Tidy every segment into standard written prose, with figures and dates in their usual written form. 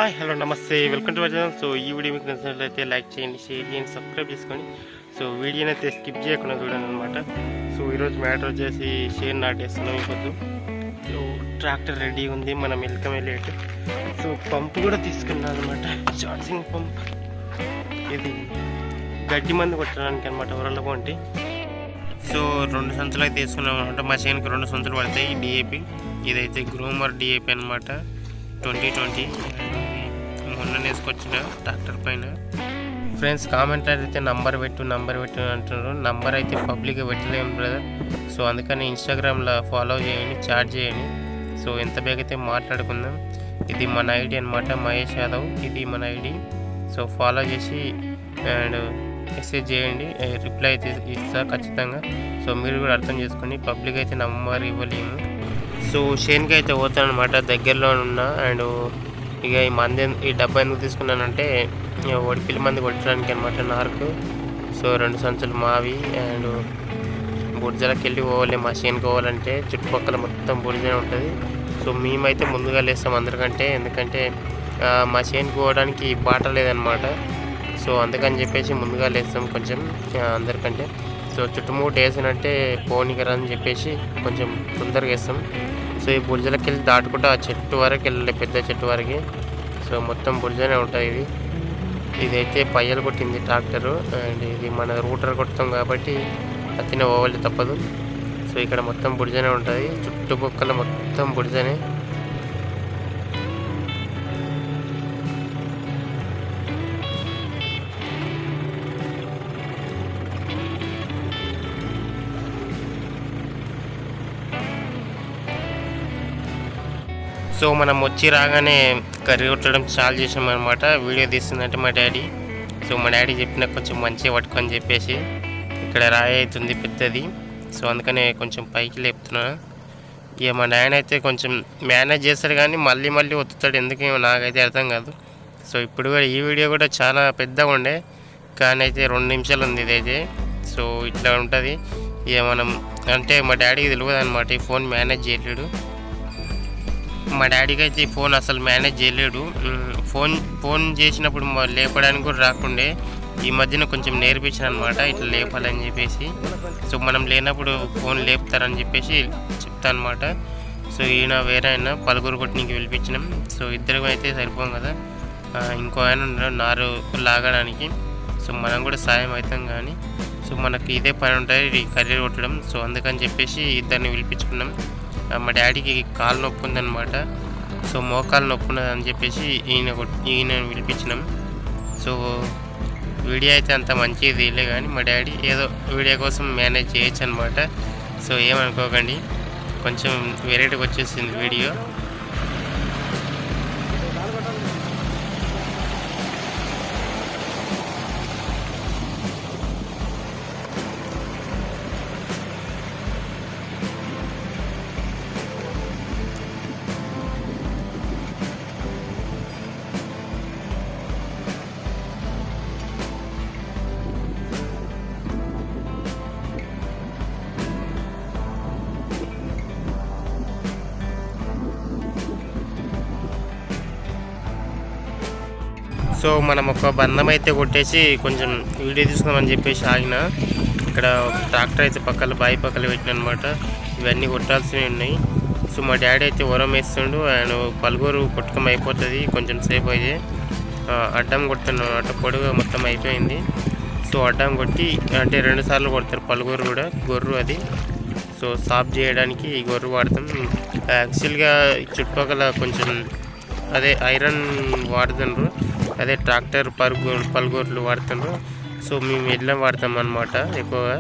Hi hello నమస్తే welcome to our channel. So ఈ video మీకు నచ్చినట్లయితే లైక్ చేయండి, షేర్ చేయండి, సబ్స్క్రైబ్ చేసుకొని సో వీడియోని అయితే స్కిప్ చేయకుండా చూడండి అనమాట. సో ఈరోజు మ్యాటర్ వచ్చేసి షేర్ నాటేస్తున్నాం. ఇప్పుడు సో ట్రాక్టర్ రెడీ ఉంది, మనం వెల్కమే లేట్. సో పంపు కూడా తీసుకున్నాం అనమాట, ఛార్జింగ్ పంప్. ఇది గడ్డి మందు కొట్టడానికి అనమాట, వరల వంటి. సో 2 సంచులు అయితే తీసుకున్నాం అనమాట. మా చేనుకి 2 సంచులు పడతాయి డిఏపి. ఇదైతే గ్రోమర్ డిఏపి అనమాట 2020. మొన్న వేసుకొచ్చిన ట్రాక్టర్ పైన. ఫ్రెండ్స్ కామెంట్ అయితే నంబర్ పెట్టు అంటున్నారు. నంబర్ అయితే పబ్లిక్గా పెట్టలేము బ్రదర్. సో అందుకని ఇన్స్టాగ్రామ్లో ఫాలో చేయండి, చాట్ చేయండి. సో ఎంత బేగ అయితే మాట్లాడుకుందాం. ఇది మన ఐడి అనమాట, మహేష్ యాదవ్. ఇది మన ఐడి. సో ఫాలో చేసి అండ్ మెసేజ్ చేయండి, రిప్లై అయితే ఇస్తా ఖచ్చితంగా. సో మీరు కూడా అర్థం చేసుకోండి, పబ్లిక్ అయితే నంబర్ ఇవ్వలేము. సో షేన్కి అయితే పోతాను అనమాట, దగ్గరలో ఉన్నా. అండ్ ఇక ఈ డబ్బా ఎందుకు తీసుకున్నానంటే ఒడిపిల్లి మంది కొట్టడానికి అనమాట, నార్కు. సో 2 సంచులు మావి. అండ్ బుర్జలకి వెళ్ళి పోవాలి, మా షేన్కి పోవాలంటే చుట్టుపక్కల మొత్తం బుర్జనే ఉంటుంది. సో మేమైతే ముందుగా లేస్తాం అందరికంటే, ఎందుకంటే మా షేన్కి పోవడానికి బాట లేదనమాట. సో అందుకని చెప్పేసి ముందుగా లేస్తాం కొంచెం అందరికంటే. సో చుట్టుముట్టు వేసానంటే పోనీకరా అని చెప్పేసి కొంచెం తొందరగా వేస్తాం. సో ఈ బుర్జలకి వెళ్ళి దాటుకుంటూ ఆ చెట్టు వరకు వెళ్ళాలి, పెద్ద చెట్టు వరకు. సో మొత్తం బుర్జనే ఉంటుంది. ఇదైతే పయ్యలు కొట్టింది ట్రాక్టరు. అండ్ ఇది మన రూటర్ కొడతాం కాబట్టి అతినే పోవాలి తప్పదు. సో ఇక్కడ మొత్తం బుర్జనే ఉంటుంది, చుట్టుపక్కల మొత్తం బుర్జనే. సో మనం వచ్చి రాగానే కర్రీ కొట్టడం చాలు చేసాం అనమాట. వీడియో తీస్తుందంటే మా డాడీ. సో మా డాడీ చెప్పిన కొంచెం మంచిగా పట్టుకొని చెప్పేసి ఇక్కడ రాయి అవుతుంది పెద్దది. సో అందుకనే కొంచెం పైకి లేపుతున్నా. ఇక మా నాయన అయితే కొంచెం మేనేజ్ చేస్తాడు, కానీ మళ్ళీ ఒత్తుతాడు, ఎందుకేమో నాకైతే అర్థం కాదు. సో ఇప్పుడు కూడా ఈ వీడియో కూడా చాలా పెద్దగా ఉండే, కానీ అయితే 2 నిమిషాలు ఉంది ఇదైతే. సో ఇట్లా ఉంటుంది. ఇక మనం అంటే మా డాడీకి తెలియదు అనమాట, ఈ ఫోన్ మేనేజ్ చేయలేడు. మా డాడీకి అయితే ఈ ఫోన్ అసలు మేనేజ్ చేయలేడు. ఫోన్ చేసినప్పుడు లేపడానికి కూడా రాకుండే. ఈ మధ్యన కొంచెం నేర్పించాను అనమాట, ఇట్లా లేపాలని చెప్పేసి. సో మనం లేనప్పుడు ఫోన్ లేపుతారని చెప్పేసి చెప్తా అనమాట. సో ఈయన వేరే ఆయన పలుగురు కొట్టినకి పిలిపించినాం. సో ఇద్దరు అయితే సరిపోం కదా, ఇంకో ఆయన ఉన్నాడు నారు లాగడానికి. సో మనం కూడా సాయం అవుతాం, కానీ సో మనకి ఇదే పని ఉంటుంది, కర్రీ కొట్టడం. సో అందుకని చెప్పేసి ఇద్దరిని పిలిపించుకున్నాం. మా డాడీకి కాలు నొప్పి ఉందన్నమాట. సో మోకాలు నొప్పి ఉన్నదని చెప్పేసి ఈయన పిలిపించినాం. సో వీడియో అయితే అంత మంచిది లే, కానీ మా డాడీ ఏదో వీడియో కోసం మేనేజ్ చేయొచ్చు అనమాట. సో ఏమనుకోకండి, కొంచెం వెరైటీగా వచ్చేసింది వీడియో. సో మనం ఒక బంధం అయితే కొట్టేసి కొంచెం వీడియో తీసుకుందామని చెప్పేసి ఆగిన. ఇక్కడ ట్రాక్టర్ అయితే బావి పక్కన పెట్టిన అనమాట. ఇవన్నీ కొట్టాల్సినవి ఉన్నాయి. సో మా డాడీ అయితే ఉరం వేస్తుండు. అండ్ పలుగురు కొట్టుకం అయిపోతుంది కొంచెం సేపు అయితే. అడ్డం కొడుతున్నాం అనమాట, పొడుగు మొత్తం అయిపోయింది. సో అడ్డం కొట్టి అంటే 2 సార్లు కొడతారు పలుగురు కూడా, గొర్రు అది. సో సాఫ్ చేయడానికి ఈ గొర్రు వాడతాం. యాక్చువల్గా చుట్టుపక్కల కొంచెం అదే ఐరన్ వాడుతుండ్రు, అదే ట్రాక్టర్ పలుగోర్లు వాడుతుండ్రు. సో మేము ఎడ్లం వాడతాం అన్నమాట ఎక్కువగా.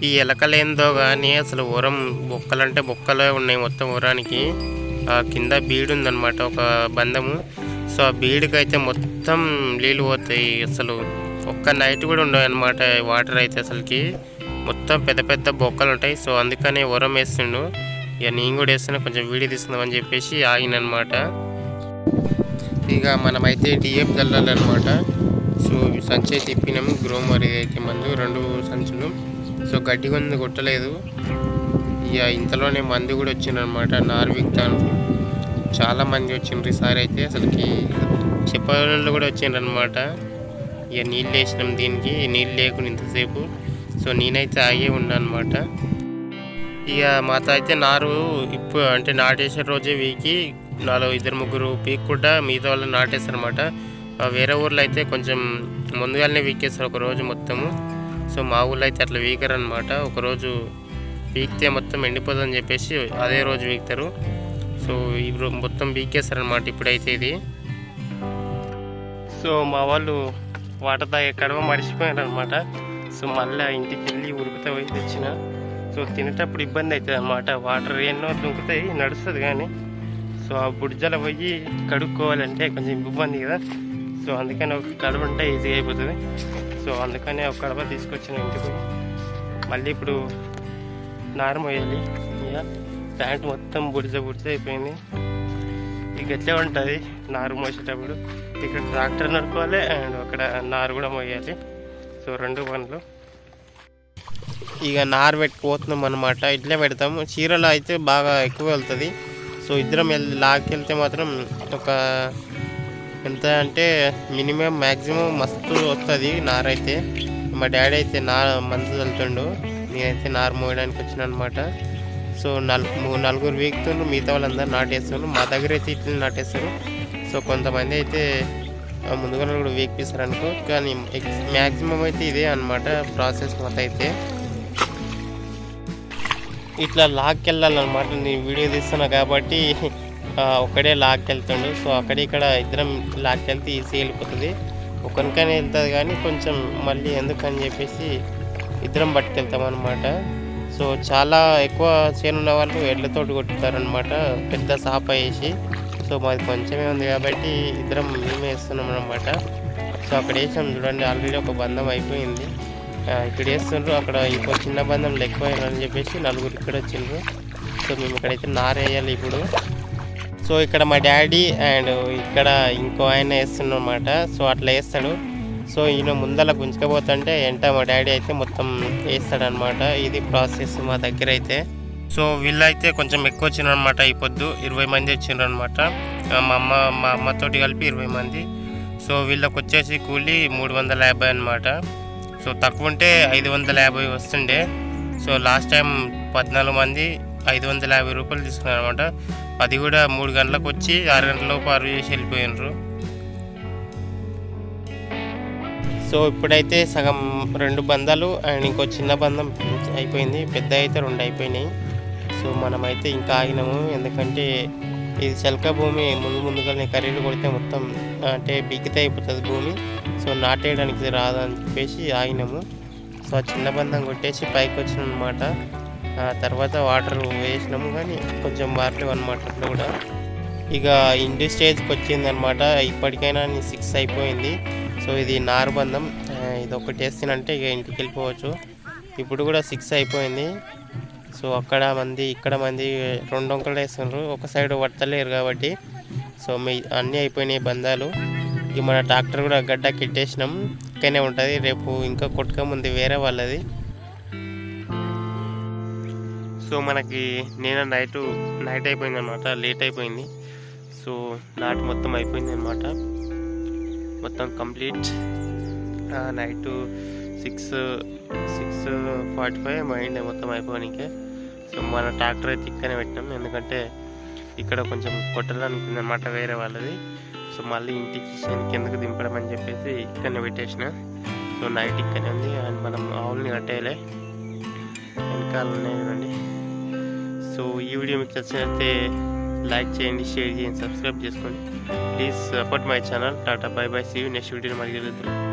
ఈ ఎలకలేందో కానీ అసలు ఉరం బొక్కలంటే బొక్కలే ఉన్నాయి మొత్తం ఉరానికి. కింద బీడు ఉందన్నమాట ఒక బంధము. సో ఆ బీడుకి అయితే మొత్తం నీళ్ళు పోతాయి, అసలు ఒక్క నైట్ కూడా ఉండవు అనమాట వాటర్ అయితే. అసలుకి మొత్తం పెద్ద బొక్కలు ఉంటాయి. సో అందుకనే ఉరం వేస్తుండు. ఇక నేను కూడా వేస్తున్నా, కొంచెం వీడియో తీసుకుందామని చెప్పేసి ఆగినమాట. ఇక మనమైతే డిఎఫ్ చల్లాలన్నమాట. సో సంచి తిప్పినాము, గ్రోమర్ అయితే మందు 2 సంచులు. సో గడ్డి కొంది కొట్టలేదు. ఇక ఇంతలోనే మంది కూడా వచ్చిండ్రనమాట నారు విత్తడానికి. చాలా మంది వచ్చిండ్రు ఈసారి అయితే, అసలుకి చెప్పలు కూడా వచ్చిండ్రనమాట. ఇక నీళ్ళు వేసినాం దీనికి, నీళ్ళు లేకుండా ఇంతసేపు. సో నేనైతే ఆగే ఉన్నానమాట. ఇక మాతో అయితే నారు ఇప్పుడు అంటే నాటేసే రోజే వీకి 2-3 పీక్కుండా మిగతా వాళ్ళు నాటేస్తారనమాట. వేరే ఊర్లో అయితే కొంచెం ముందుగానే వీకేస్తారు ఒక రోజు మొత్తము. సో మా ఊళ్ళో అయితే అట్లా వీకరనమాట. ఒకరోజు వీకితే మొత్తం ఎండిపోతుందని చెప్పేసి అదే రోజు వీకుతారు. సో ఈ మొత్తం వీకేస్తారనమాట ఇప్పుడైతే ఇది. సో మా వాళ్ళు వాటర్ తాగే కడవ మర్చిపోయారు అనమాట. సో మళ్ళీ ఇంటికి వెళ్ళి ఉరుకుతా పోయి తెచ్చిన. సో తినేటప్పుడు ఇబ్బంది అవుతుంది అన్నమాట. వాటర్ ఎన్నో దుంకుతాయి, నడుస్తుంది కానీ సో ఆ బుడ్జల పోయి కడుక్కోవాలంటే కొంచెం ఇబ్బంది కదా. సో అందుకని ఒక కడవ ఉంటే ఈజీగా అయిపోతుంది. సో అందుకని ఒక కడవ తీసుకొచ్చిన ఇంటికి. మళ్ళీ ఇప్పుడు నారు మోయాలి. ఇక ప్యాంట్ మొత్తం బుడిజ అయిపోయింది. ఇక ఎట్లే ఉంటుంది నారు మోసేటప్పుడు. ఇక్కడ ట్రాక్టర్ నడుపుకోవాలి అండ్ అక్కడ నారు కూడా మోయాలి. సో 2 పనులు. ఇక నారు పెట్టుకుపోతున్నాం అనమాట. ఇట్లే పెడతాము. చీరలో అయితే బాగా ఎక్కువ వెళ్తుంది. సో ఇద్దరం లాక్కెళ్తే మాత్రం ఒక ఎంత అంటే మినిమం మ్యాక్సిమం మస్తు వస్తుంది నారైతే. మా డాడీ అయితే మందు వెళ్తుండు, నేనైతే నారు మోయడానికి వచ్చిన అనమాట. సో 4 వీక్తుండ్రు, మిగతా వాళ్ళందరూ నాటేస్తున్నారు. మా దగ్గర అయితే ఇట్లా నాటేస్తారు. సో కొంతమంది అయితే ముందుగా కూడా వీక్పిస్తారు అనుకో, కానీ మ్యాక్సిమం అయితే ఇదే అనమాట ప్రాసెస్ మొత్తం అయితే. ఇట్లా లాక్కెళ్ళాలన్నమాట. నేను వీడియో తీస్తున్నా కాబట్టి ఒకడే లాక్కెళ్తుండు. సో అక్కడిక్కడ ఇద్దరం లాక్కెళ్తే ఈజీ వెళ్ళిపోతుంది. ఒకరికైనా వెళ్తుంది కానీ కొంచెం మళ్ళీ ఎందుకని చెప్పేసి ఇద్దరం పట్టుకెళ్తాం అనమాట. సో చాలా ఎక్కువ చేను ఉన్న వాళ్ళు ఎడ్లతోటి కొట్టుతారనమాట, పెద్ద సాప వేసి. సో మాది కొంచెమే ఉంది కాబట్టి ఇద్దరం మేమే వేస్తున్నాం అనమాట. సో అక్కడ వేసాం చూడండి, ఆల్రెడీ ఒక బంధం అయిపోయింది. ఇక్కడ వేస్తుండ్రు, అక్కడ ఇంకో చిన్న బంధంలో ఎక్కువైందని చెప్పేసి 4 ఇక్కడ వచ్చిండ్రు. సో మేము ఇక్కడైతే నారు వేయాలి ఇప్పుడు. సో ఇక్కడ మా డాడీ అండ్ ఇక్కడ ఇంకో ఆయన వేస్తున్నాం అనమాట. సో అట్లా వేస్తాడు. సో ఈయన ముందర గుంజుకపోతుంటే మా డాడీ అయితే మొత్తం వేస్తాడనమాట. ఇది ప్రాసెస్ మా దగ్గర అయితే. సో వీళ్ళైతే కొంచెం ఎక్కువ వచ్చిండ్రనమాట. ఈ పొద్దు 20 మంది వచ్చిండ్రు అనమాట. మా అమ్మతోటి కలిపి 20 మంది. సో వీళ్ళకి వచ్చేసి కూలీ 350 అనమాట. సో తక్కువ ఉంటే 550 వస్తుండే. సో లాస్ట్ టైం 14 మంది 550 రూపాయలు తీసుకున్నారు అనమాట. అది కూడా 3 గంటలకు వచ్చి 6 గంటలలోపు అరువు చేసి వెళ్ళిపోయినారు. సో ఇప్పుడైతే సగం 2 బంధాలు అండ్ ఇంకో చిన్న బంధం అయిపోయింది. పెద్ద అయితే 2 అయిపోయినాయి. సో మనమైతే ఇంకా ఆగినాము, ఎందుకంటే ఇది చెలక భూమి. ముందుగానే కర్రీలు కొడితే మొత్తం అంటే బిగితే అయిపోతుంది భూమి. సో నాటేయడానికి రాదని చెప్పేసి ఆగినాము. సో ఆ చిన్న బంధం కొట్టేసి పైకి వచ్చినాం అనమాట. తర్వాత వాటర్ వేసినాము కానీ కొంచెం వారలేవు అనమాట అప్పుడు కూడా. ఇక ఇంటి స్టేజ్కి వచ్చింది అనమాట. ఇప్పటికైనా 6 అయిపోయింది. సో ఇది నారు బంధం, ఇది ఒకటి వేస్తేనంటే ఇక ఇంటికి వెళ్ళిపోవచ్చు. ఇప్పుడు కూడా 6 అయిపోయింది. సో అక్కడ మంది ఇక్కడ మంది 2 వంకలు వేస్తున్నారు, ఒక సైడ్ పట్టలేరు కాబట్టి. సో అన్నీ అయిపోయినాయి బంధాలు. ఇక మన ట్రాక్టర్ కూడా గడ్డ కిట్టేసినాం, ఇక్కడనే ఉంటుంది. రేపు ఇంకా కొట్టుక ముందు వేరే వాళ్ళది. సో మనకి నైట్ అయిపోయింది అనమాట, లేట్ అయిపోయింది. సో నాటు మొత్తం అయిపోయింది అనమాట, మొత్తం కంప్లీట్. నైట్ 6:45 అయింది మొత్తం అయిపోయానికే. సో మన ట్రాక్టర్ అయితే ఇక్కడనే పెట్టినాం, ఎందుకంటే ఇక్కడ కొంచెం కొట్టడానికి అనమాట వేరే వాళ్ళది. సో మళ్ళీ ఇంటికి కిందకు దింపడం అని చెప్పేసి ఇక్కడనే పెట్టేసిన. సో నైట్ ఇక్కడనే ఉంది. అండ్ మనం ఆవుల్ని కట్టేయాలి, వెనకాల ఉన్నాయి చూడండి. సో ఈ వీడియో మీకు నచ్చినట్లయితే లైక్ చేయండి, షేర్ చేయండి, సబ్స్క్రైబ్ చేసుకోండి. Please support my channel. టాటా, bye bye, see you next video మళ్ళీ కలుద్దాం.